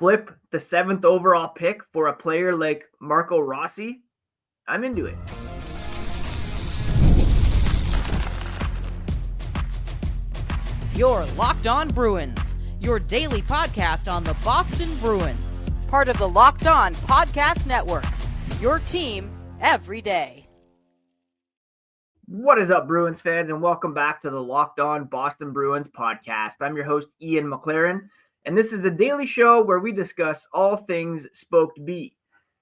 flip the 7th overall pick for a player like Marco Rossi, I'm into it. You're Locked On Bruins, your daily podcast on the Boston Bruins. Part of the Locked On Podcast Network, your team every day. What is up, Bruins fans, and welcome back to the Locked On Boston Bruins podcast. I'm your host, Ian McLaren, and this is a daily show where we discuss all things Spoked B.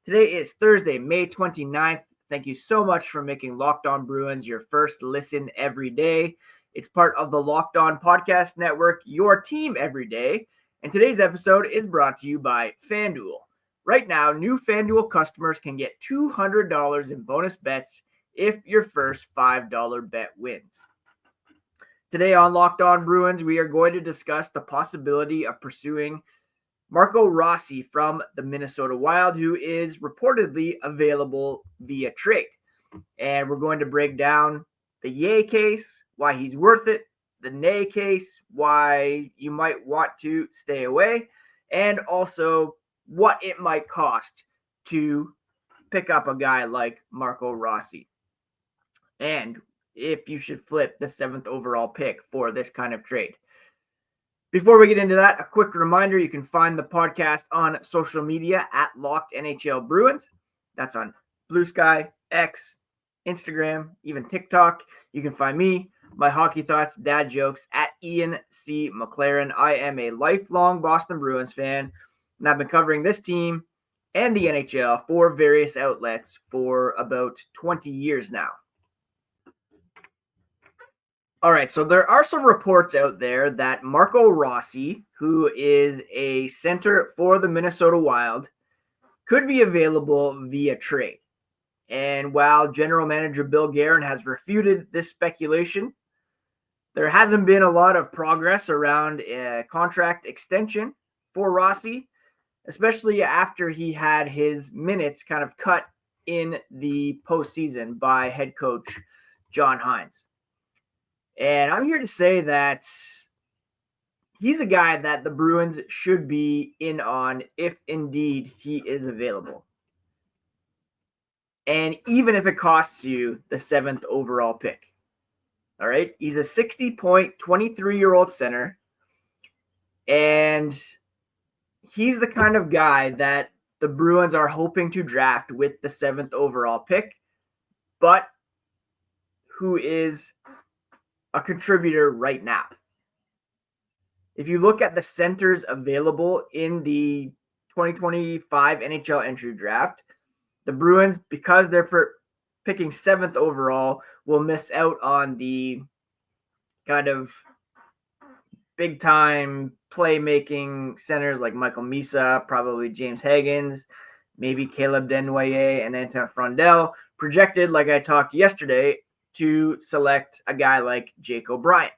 Today is Thursday, May 29th. Thank you so much for making Locked On Bruins your first listen every day. It's part of the Locked On Podcast Network, your team every day. And today's episode is brought to you by FanDuel. Right now, new FanDuel customers can get $200 in bonus bets if your first $5 bet wins. Today on Locked On Bruins, we are going to discuss the possibility of pursuing Marco Rossi from the Minnesota Wild, who is reportedly available via trade. And we're going to break down the yay case, why he's worth it, the nay case, why you might want to stay away, and also what it might cost to pick up a guy like Marco Rossi, and if you should flip the 7th overall pick for this kind of trade. Before we get into that, a quick reminder, you can find the podcast on social media at Locked NHL Bruins. That's on Blue Sky, X, Instagram, even TikTok. You can find me, my hockey thoughts, dad jokes at Ian C. McLaren. I am a lifelong Boston Bruins fan, and I've been covering this team and the NHL for various outlets for about 20 years now. All right, so there are some reports out there that Marco Rossi, who is a center for the Minnesota Wild, could be available via trade. And while general manager Bill Guerin has refuted this speculation, there hasn't been a lot of progress around a contract extension for Rossi, especially after he had his minutes kind of cut in the postseason by head coach John Hines. And I'm here to say that he's a guy that the Bruins should be in on if indeed he is available. And even if it costs you the 7th overall pick. All right. He's a 60-point, 23-year-old center. And he's the kind of guy that the Bruins are hoping to draft with the 7th overall pick, but who is a contributor right now. If you look at the centers available in the 2025 NHL entry draft, the Bruins, because they're picking 7th overall, will miss out on the kind of big-time playmaking centers like Michael Misa, probably James Higgins, maybe Caleb Desnoyers, and Anton Frondel, projected, like I talked yesterday, to select a guy like Jake O'Brien,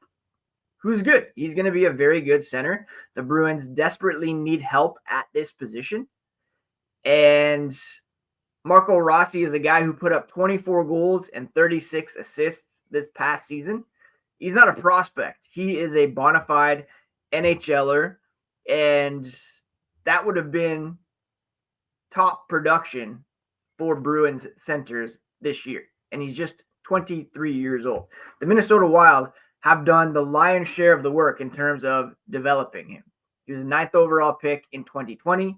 who's good. He's going to be a very good center. The Bruins desperately need help at this position. And Marco Rossi is a guy who put up 24 goals and 36 assists this past season. He's not a prospect. He is a bona fide NHLer, and that would have been top production for Bruins centers this year. And he's just 23 years old. The Minnesota Wild have done the lion's share of the work in terms of developing him. He was a 9th overall pick in 2020.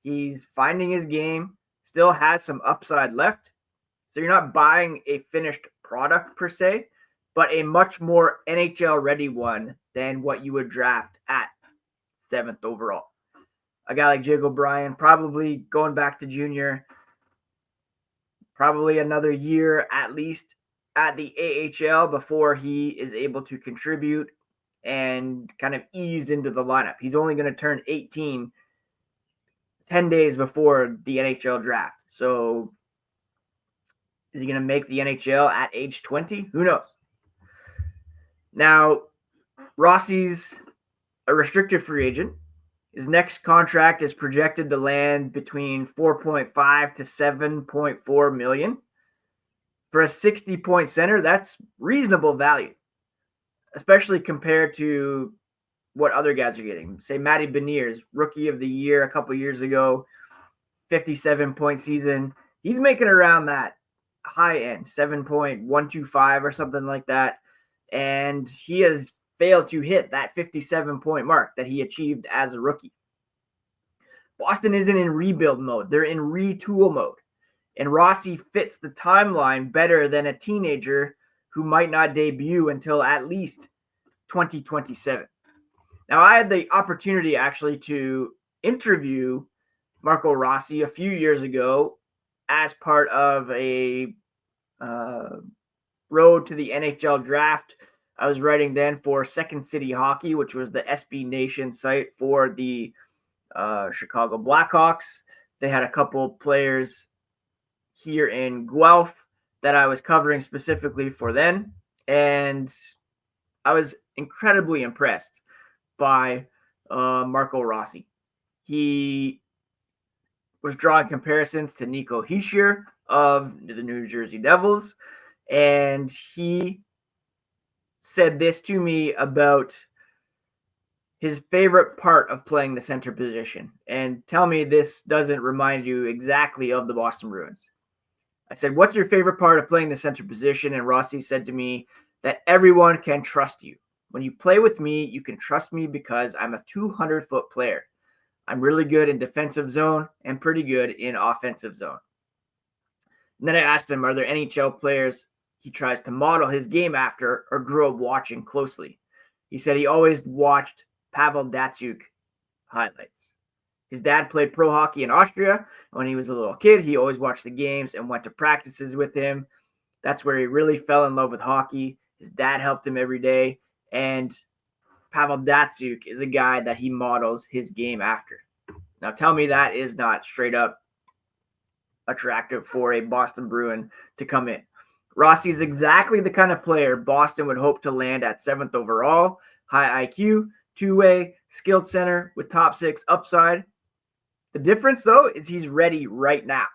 He's finding his game. Still has some upside left. So you're not buying a finished product per se, but a much more NHL-ready one than what you would draft at 7th overall. A guy like Jake O'Brien, probably going back to junior, probably another year at least at the AHL before he is able to contribute and kind of ease into the lineup. He's only going to turn 18 10 days before the NHL draft. So is he going to make the NHL at age 20? Who knows? Now, Rossi's a restricted free agent. His next contract is projected to land between 4.5 to 7.4 million. For a 60-point center, that's reasonable value, especially compared to what other guys are getting. Say Matty Beniers, rookie of the year a couple years ago, 57-point season. He's making around that high end, 7.125 or something like that. And he has failed to hit that 57-point mark that he achieved as a rookie. Boston isn't in rebuild mode. They're in retool mode. And Rossi fits the timeline better than a teenager who might not debut until at least 2027. Now, I had the opportunity actually to interview Marco Rossi a few years ago as part of a road to the NHL draft. I was writing then for Second City Hockey, which was the SB Nation site for the Chicago Blackhawks. They had a couple players here in Guelph that I was covering specifically for them, and I was incredibly impressed by Marco Rossi. He was drawing comparisons to Nico Hischier of the New Jersey Devils, and he said this to me about his favorite part of playing the center position. And tell me this doesn't remind you exactly of the Boston Bruins. I said, what's your favorite part of playing the center position? And Rossi said to me that everyone can trust you. When you play with me, you can trust me because I'm a 200-foot player. I'm really good in defensive zone and pretty good in offensive zone. And then I asked him, are there NHL players he tries to model his game after or grew up watching closely? He said he always watched Pavel Datsyuk highlights. His dad played pro hockey in Austria. When he was a little kid, he always watched the games and went to practices with him. That's where he really fell in love with hockey. His dad helped him every day. And Pavel Datsyuk is a guy that he models his game after. Now tell me that is not straight up attractive for a Boston Bruin to come in. Rossi is exactly the kind of player Boston would hope to land at 7th overall. High IQ, two-way, skilled center with top 6 upside. The difference, though, is he's ready right now.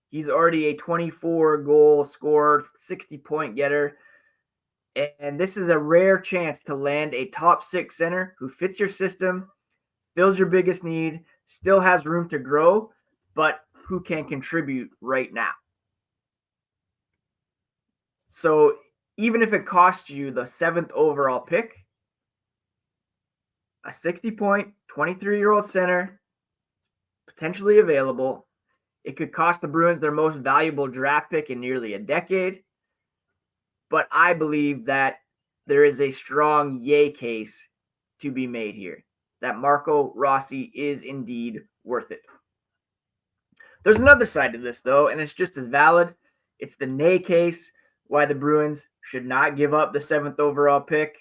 He's already a 24-goal scorer, 60-point getter. And this is a rare chance to land a top 6 center who fits your system, fills your biggest need, still has room to grow, but who can contribute right now. So even if it costs you the 7th overall pick, a 60-point, 23-year-old center, potentially available. It could cost the Bruins their most valuable draft pick in nearly a decade. But I believe that there is a strong yay case to be made here, that Marco Rossi is indeed worth it. There's another side to this, though, and it's just as valid. It's the nay case, why the Bruins should not give up the 7th overall pick.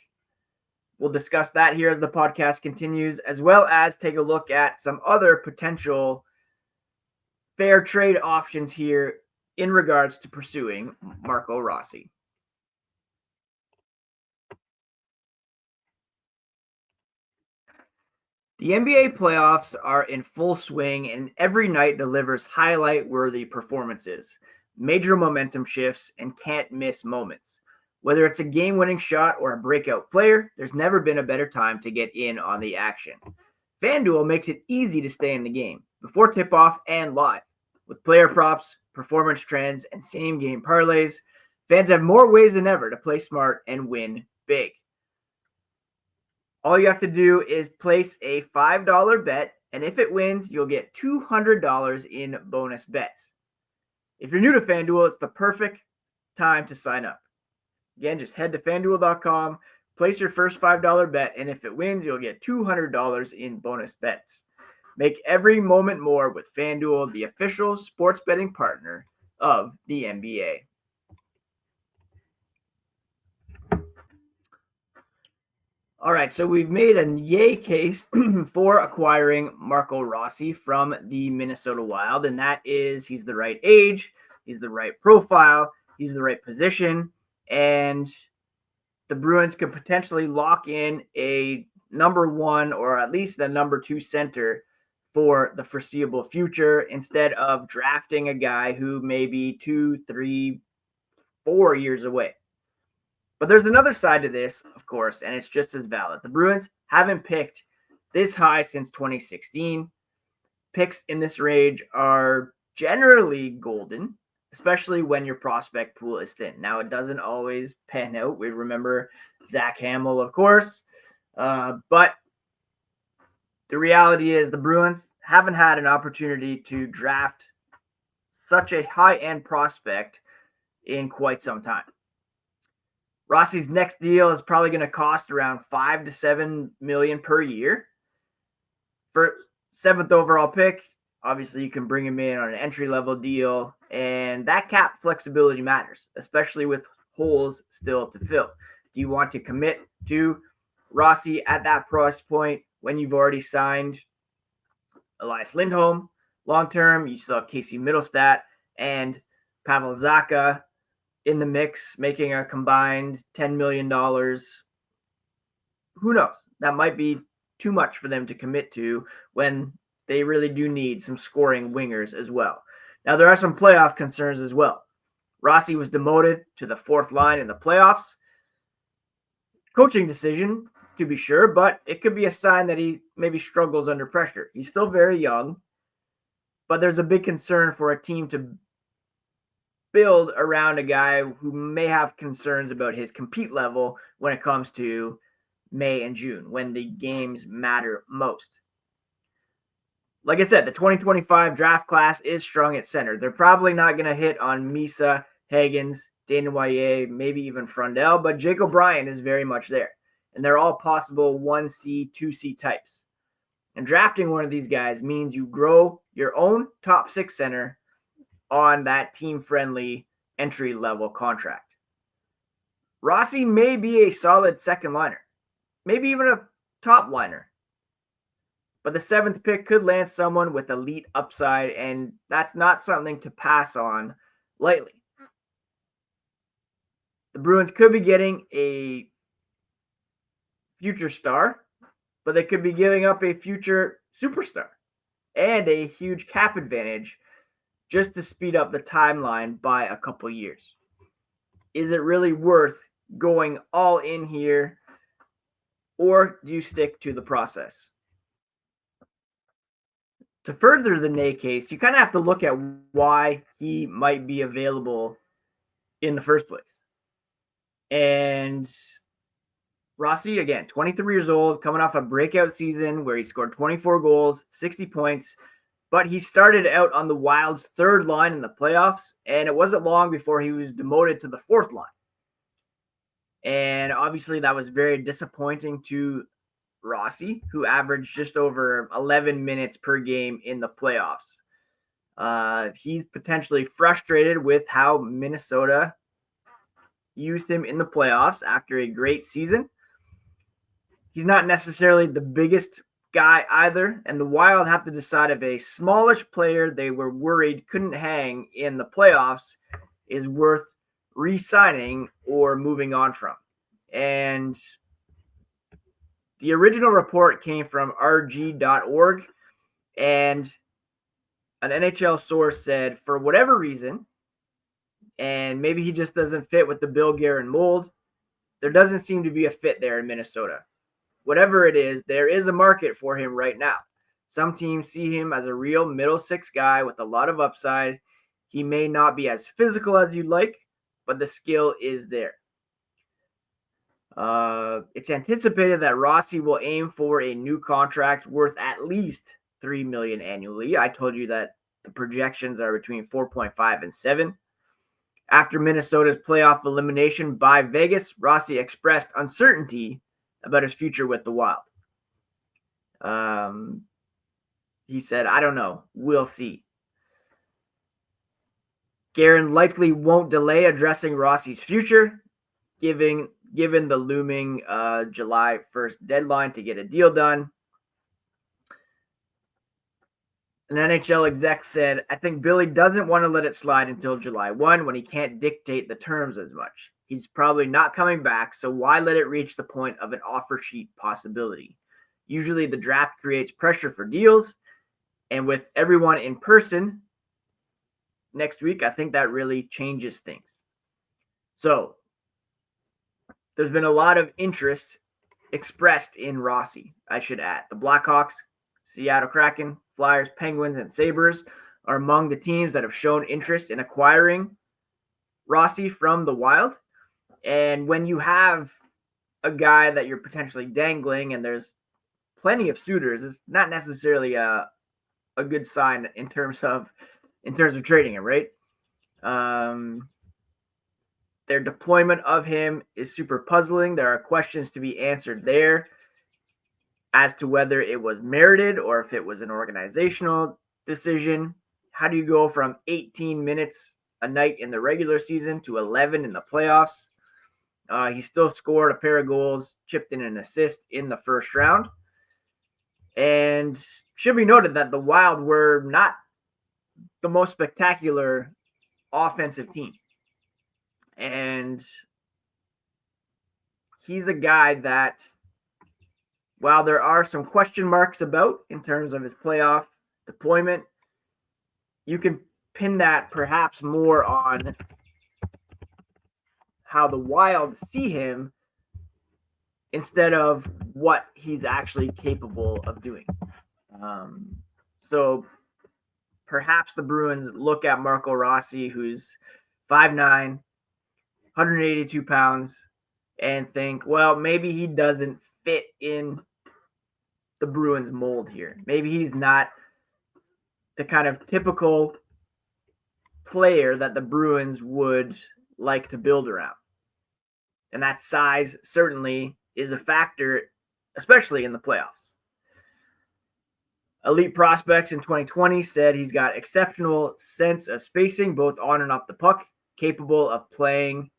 We'll discuss that here as the podcast continues, as well as take a look at some other potential fair trade options here in regards to pursuing Marco Rossi. The NBA playoffs are in full swing, and every night delivers highlight-worthy performances, major momentum shifts, and can't-miss moments. Whether it's a game-winning shot or a breakout player, there's never been a better time to get in on the action. FanDuel makes it easy to stay in the game, before tip-off and live. With player props, performance trends, and same-game parlays, fans have more ways than ever to play smart and win big. All you have to do is place a $5 bet, and if it wins, you'll get $200 in bonus bets. If you're new to FanDuel, it's the perfect time to sign up. Again, just head to FanDuel.com, place your first $5 bet, and if it wins, you'll get $200 in bonus bets. Make every moment more with FanDuel, the official sports betting partner of the NBA. All right, so we've made a yay case for acquiring Marco Rossi from the Minnesota Wild, and that is he's the right age, he's the right profile, he's the right position, and the Bruins could potentially lock in a number 1 or at least a number 2 center for the foreseeable future instead of drafting a guy who may be 2, 3, 4 years away. But there's another side to this, of course, and it's just as valid. The Bruins haven't picked this high since 2016. Picks in this range are generally golden, especially when your prospect pool is thin. Now, it doesn't always pan out. We remember Zach Hamill, of course. But the reality is the Bruins haven't had an opportunity to draft such a high-end prospect in quite some time. Rossi's next deal is probably going to cost around $5 to $7 million per year. For 7th overall pick, obviously you can bring him in on an entry-level deal, and that cap flexibility matters, especially with holes still to fill. Do you want to commit to Rossi at that price point when you've already signed Elias Lindholm long-term? You still have Casey Middlestat and Pavel Zacha in the mix, making a combined $10 million. Who knows? That might be too much for them to commit to when they really do need some scoring wingers as well. Now, there are some playoff concerns as well. Rossi was demoted to the 4th line in the playoffs. Coaching decision, to be sure, but it could be a sign that he maybe struggles under pressure. He's still very young, but there's a big concern for a team to build around a guy who may have concerns about his compete level when it comes to May and June, when the games matter most. Like I said, the 2025 draft class is strong at center. They're probably not going to hit on Misa, Hagens, Daniel Wanye, maybe even Frundell, but Jake O'Brien is very much there. And they're all possible 1C, 2C types. And drafting one of these guys means you grow your own top 6 center on that team-friendly entry-level contract. Rossi may be a solid second liner, maybe even a top liner. But the 7th pick could land someone with elite upside, and that's not something to pass on lightly. The Bruins could be getting a future star, but they could be giving up a future superstar and a huge cap advantage just to speed up the timeline by a couple years. Is it really worth going all in here, or do you stick to the process? To further the Nay case, you kind of have to look at why he might be available in the first place. And Rossi, again, 23 years old, coming off a breakout season where he scored 24 goals, 60 points, but he started out on the Wild's 3rd line in the playoffs, and it wasn't long before he was demoted to the 4th line. And obviously that was very disappointing to Rossi, who averaged just over 11 minutes per game in the playoffs. He's potentially frustrated with how Minnesota used him in the playoffs after a great season. He's not necessarily the biggest guy either, and the Wild have to decide if a smallish player they were worried couldn't hang in the playoffs is worth re-signing or moving on from. And the original report came from rg.org, and an NHL source said, for whatever reason, and maybe he just doesn't fit with the Bill Guerin mold, there doesn't seem to be a fit there in Minnesota. Whatever it is, there is a market for him right now. Some teams see him as a real middle 6 guy with a lot of upside. He may not be as physical as you'd like, but the skill is there. It's anticipated that Rossi will aim for a new contract worth at least $3 million annually. I told you that the projections are between 4.5 and 7. After Minnesota's playoff elimination by Vegas, Rossi expressed uncertainty about his future with the Wild. He said, I don't know. We'll see. Guerin likely won't delay addressing Rossi's future, given the looming July 1st deadline to get a deal done. An NHL exec said, I think Billy doesn't want to let it slide until July 1 when he can't dictate the terms as much. He's probably not coming back, so why let it reach the point of an offer sheet possibility? Usually the draft creates pressure for deals, and with everyone in person next week, I think that really changes things. So, there's been a lot of interest expressed in Rossi, I should add. The Blackhawks, Seattle Kraken, Flyers, Penguins, and Sabres are among the teams that have shown interest in acquiring Rossi from the Wild. And when you have a guy that you're potentially dangling and there's plenty of suitors, it's not necessarily a good sign in terms of trading him, right? Their deployment of him is super puzzling. There are questions to be answered there as to whether it was merited or if it was an organizational decision. How do you go from 18 minutes a night in the regular season to 11 in the playoffs? He still scored a pair of goals, chipped in an assist in the first round. And should be noted that the Wild were not the most spectacular offensive team. And he's a guy that, while there are some question marks about in terms of his playoff deployment, you can pin that perhaps more on how the Wild see him instead of what he's actually capable of doing. So perhaps the Bruins look at Marco Rossi, who's 5'9", 182 pounds, and think, well, maybe he doesn't fit in the Bruins mold here. Maybe he's not the kind of typical player that the Bruins would like to build around. And that size certainly is a factor, especially in the playoffs. Elite Prospects in 2020 said he's got exceptional sense of spacing, both on and off the puck, capable of playing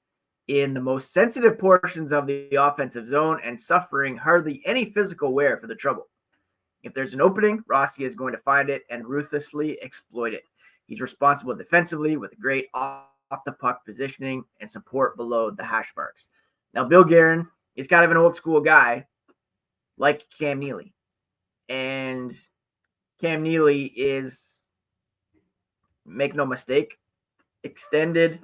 in the most sensitive portions of the offensive zone and suffering hardly any physical wear for the trouble. If there's an opening, Rossi is going to find it and ruthlessly exploit it. He's responsible defensively with great off-the-puck positioning and support below the hash marks. Now, Bill Guerin is kind of an old-school guy like Cam Neely. And Cam Neely is, make no mistake, extended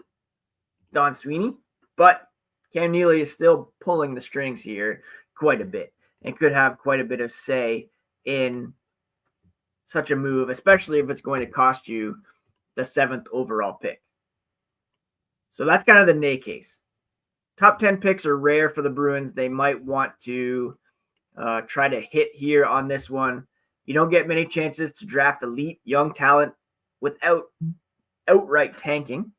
Don Sweeney. But Cam Neely is still pulling the strings here quite a bit and could have quite a bit of say in such a move, especially if it's going to cost you the 7th overall pick. So that's kind of the nay case. Top 10 picks are rare for the Bruins. They might want to try to hit here on this one. You don't get many chances to draft elite young talent without outright tanking,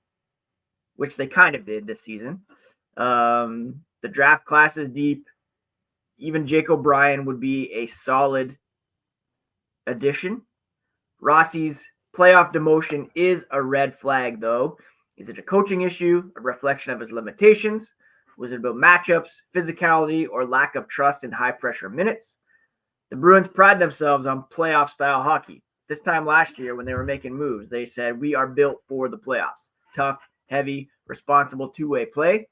which they kind of did this season. The draft class is deep. Even Jake O'Brien would be a solid addition. Rossi's playoff demotion is a red flag, though. Is it a coaching issue, a reflection of his limitations? Was it about matchups, physicality, or lack of trust in high-pressure minutes? The Bruins pride themselves on playoff-style hockey. This time last year, when they were making moves, they said, we are built for the playoffs. Tough, heavy, responsible two-way play.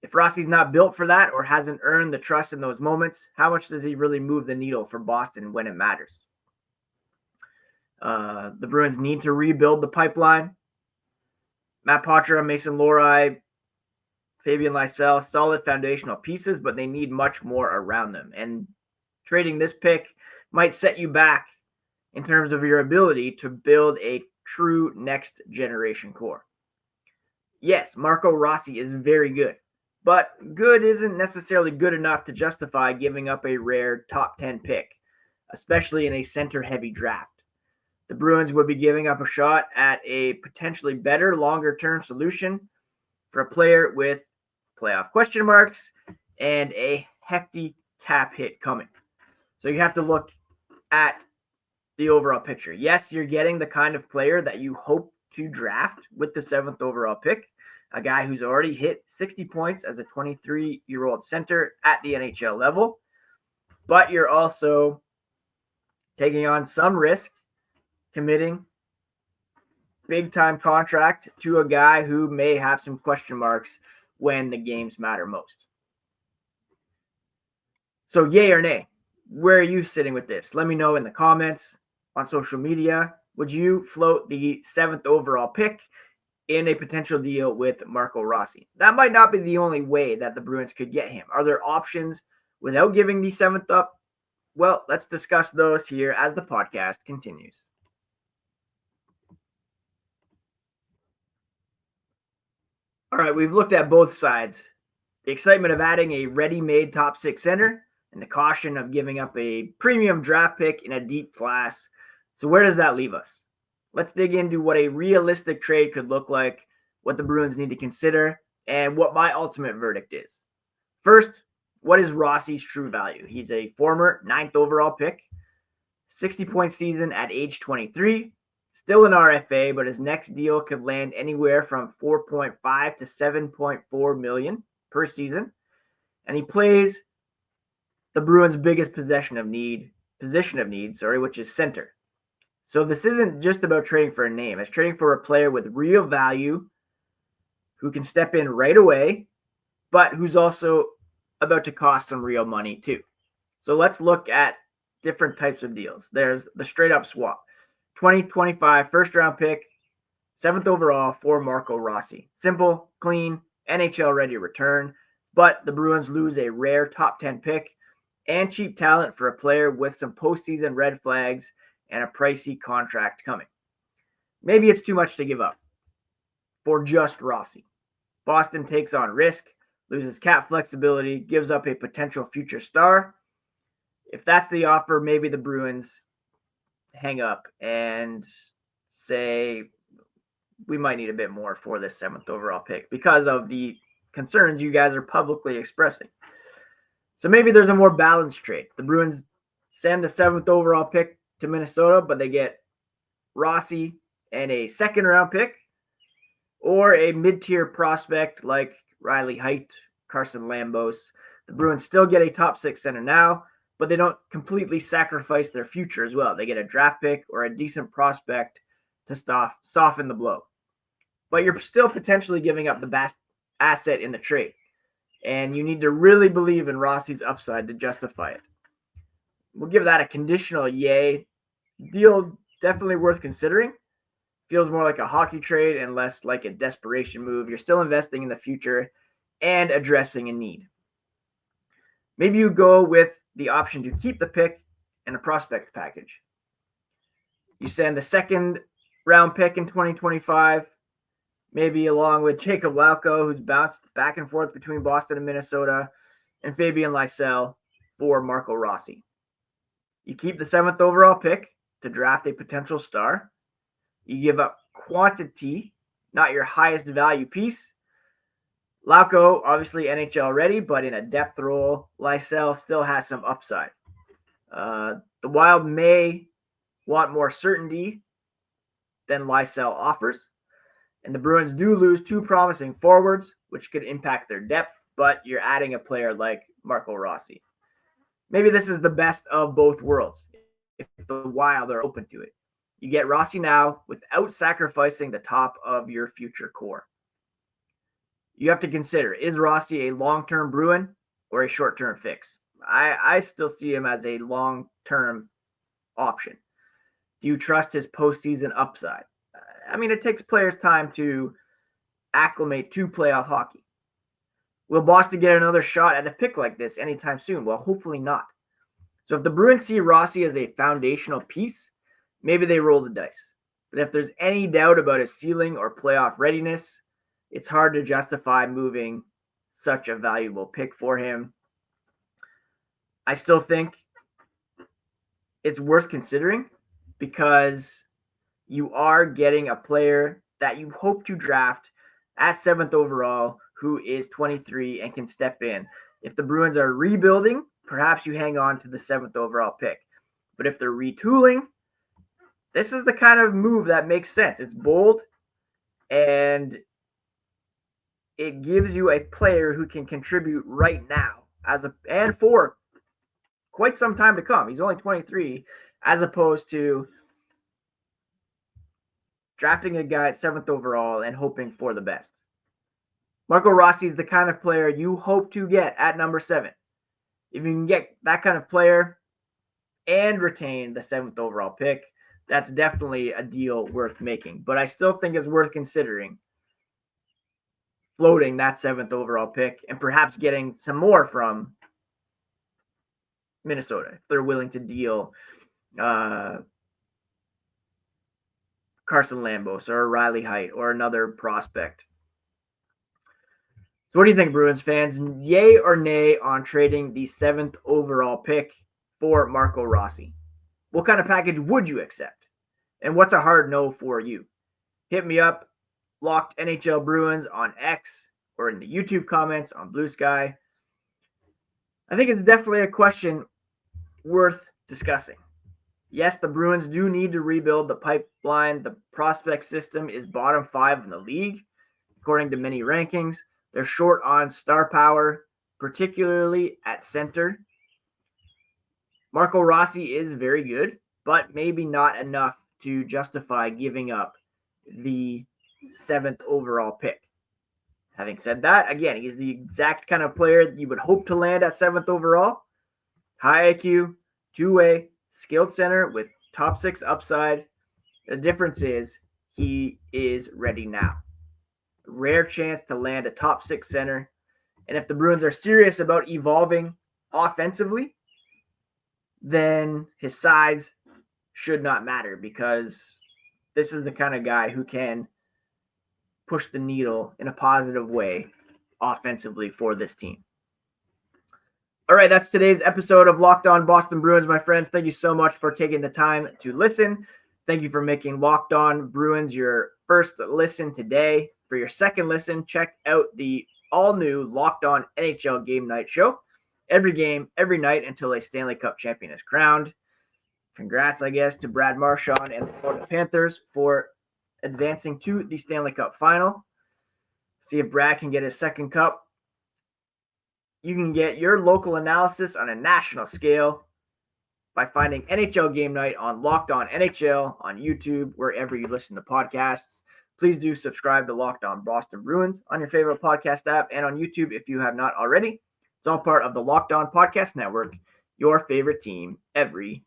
If Rossi's not built for that or hasn't earned the trust in those moments, how much does he really move the needle for Boston when it matters? The Bruins need to rebuild the pipeline. Matt Poitras, Mason Lohrei, Fabian Lysell, solid foundational pieces, but they need much more around them. And trading this pick might set you back in terms of your ability to build a true next generation core. Yes, Marco Rossi is very good, but good isn't necessarily good enough to justify giving up a rare top 10 pick, especially in a center-heavy draft. The Bruins would be giving up a shot at a potentially better longer-term solution for a player with playoff question marks and a hefty cap hit coming. So you have to look at the overall picture. Yes, you're getting the kind of player that you hope to draft with the 7th overall pick, a guy who's already hit 60 points as a 23-year-old center at the NHL level, but you're also taking on some risk, committing big-time contract to a guy who may have some question marks when the games matter most. So yay or nay? Where are you sitting with this? Let me know in the comments on social media. Would you float the 7th overall pick in a potential deal with Marco Rossi. That might not be the only way that the Bruins could get him. Are there options without giving the 7th up? Well, let's discuss those here as the podcast continues. All right, we've looked at both sides. The excitement of adding a ready-made top 6 center and the caution of giving up a premium draft pick in a deep class. So where does that leave us? Let's dig into what a realistic trade could look like, what the Bruins need to consider, and what my ultimate verdict is. First, what is Rossi's true value? He's a former 9th overall pick, 60-point season at age 23, still an RFA, but his next deal could land anywhere from 4.5 to 7.4 million per season. And he plays the Bruins' biggest position of need, which is center. So this isn't just about trading for a name. It's trading for a player with real value who can step in right away, but who's also about to cost some real money too. So let's look at different types of deals. There's the straight up swap. 2025 first round pick, 7th overall for Marco Rossi. Simple, clean, NHL-ready return, but the Bruins lose a rare top 10 pick and cheap talent for a player with some postseason red flags and a pricey contract coming. Maybe it's too much to give up for just Rossi. Boston takes on risk, loses cap flexibility, gives up a potential future star. If that's the offer, maybe the Bruins hang up and say, we might need a bit more for this 7th overall pick because of the concerns you guys are publicly expressing. So maybe there's a more balanced trade. The Bruins send the 7th overall pick to Minnesota, but they get Rossi and a 2nd round pick or a mid-tier prospect like Riley Heidt, Carson Lambos. The Bruins still get a top 6 center now, but they don't completely sacrifice their future as well. They get a draft pick or a decent prospect to soften the blow. But you're still potentially giving up the best asset in the trade. And you need to really believe in Rossi's upside to justify it. We'll give that a conditional yay. Deal definitely worth considering. Feels more like a hockey trade and less like a desperation move. You're still investing in the future and addressing a need. Maybe you go with the option to keep the pick and a prospect package. You send the 2nd round pick in 2025, maybe along with Jacob Lauko, who's bounced back and forth between Boston and Minnesota, and Fabian Lysell for Marco Rossi. You keep the 7th overall pick to draft a potential star. You give up quantity, not your highest value piece. Lauko, obviously NHL ready, but in a depth role. Lysell still has some upside. The Wild may want more certainty than Lysell offers. And the Bruins do lose 2 promising forwards, which could impact their depth, but you're adding a player like Marco Rossi. Maybe this is the best of both worlds, if the Wild are open to it. You get Rossi now without sacrificing the top of your future core. You have to consider, is Rossi a long-term Bruin or a short-term fix? I still see him as a long-term option. Do you trust his postseason upside? I mean, it takes players time to acclimate to playoff hockey. Will Boston get another shot at a pick like this anytime soon? Well, hopefully not. So if the Bruins see Rossi as a foundational piece, maybe they roll the dice. But if there's any doubt about his ceiling or playoff readiness, it's hard to justify moving such a valuable pick for him. I still think it's worth considering because you are getting a player that you hope to draft at 7th overall who is 23 and can step in. If the Bruins are rebuilding, perhaps you hang on to the 7th overall pick. But if they're retooling, this is the kind of move that makes sense. It's bold and it gives you a player who can contribute right now and for quite some time to come. He's only 23, as opposed to drafting a guy at 7th overall and hoping for the best. Marco Rossi is the kind of player you hope to get at number 7. If you can get that kind of player and retain the 7th overall pick, that's definitely a deal worth making. But I still think it's worth considering floating that 7th overall pick and perhaps getting some more from Minnesota if they're willing to deal Carson Lambos or Riley Heidt or another prospect. So what do you think, Bruins fans? Yay or nay on trading the 7th overall pick for Marco Rossi? What kind of package would you accept? And what's a hard no for you? Hit me up, Locked NHL Bruins on X or in the YouTube comments on Blue Sky. I think it's definitely a question worth discussing. Yes, the Bruins do need to rebuild the pipeline. The prospect system is bottom 5 in the league, according to many rankings. They're short on star power, particularly at center. Marco Rossi is very good, but maybe not enough to justify giving up the 7th overall pick. Having said that, again, he's the exact kind of player you would hope to land at 7th overall. High IQ, two-way, skilled center with top 6 upside. The difference is he is ready now. Rare chance to land a top 6 center. And if the Bruins are serious about evolving offensively, then his size should not matter because this is the kind of guy who can push the needle in a positive way offensively for this team. All right, that's today's episode of Locked On Boston Bruins, my friends. Thank you so much for taking the time to listen. Thank you for making Locked On Bruins your first listen today. For your second listen, check out the all-new Locked On NHL Game Night show. Every game, every night until a Stanley Cup champion is crowned. Congrats, I guess, to Brad Marchand and the Florida Panthers for advancing to the Stanley Cup final. See if Brad can get his second cup. You can get your local analysis on a national scale by finding NHL Game Night on Locked On NHL on YouTube, wherever you listen to podcasts. Please do subscribe to Locked On Boston Bruins on your favorite podcast app and on YouTube if you have not already. It's all part of the Locked On Podcast Network, your favorite team every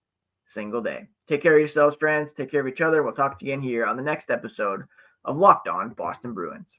single day. Take care of yourselves, friends. Take care of each other. We'll talk to you again here on the next episode of Locked On Boston Bruins.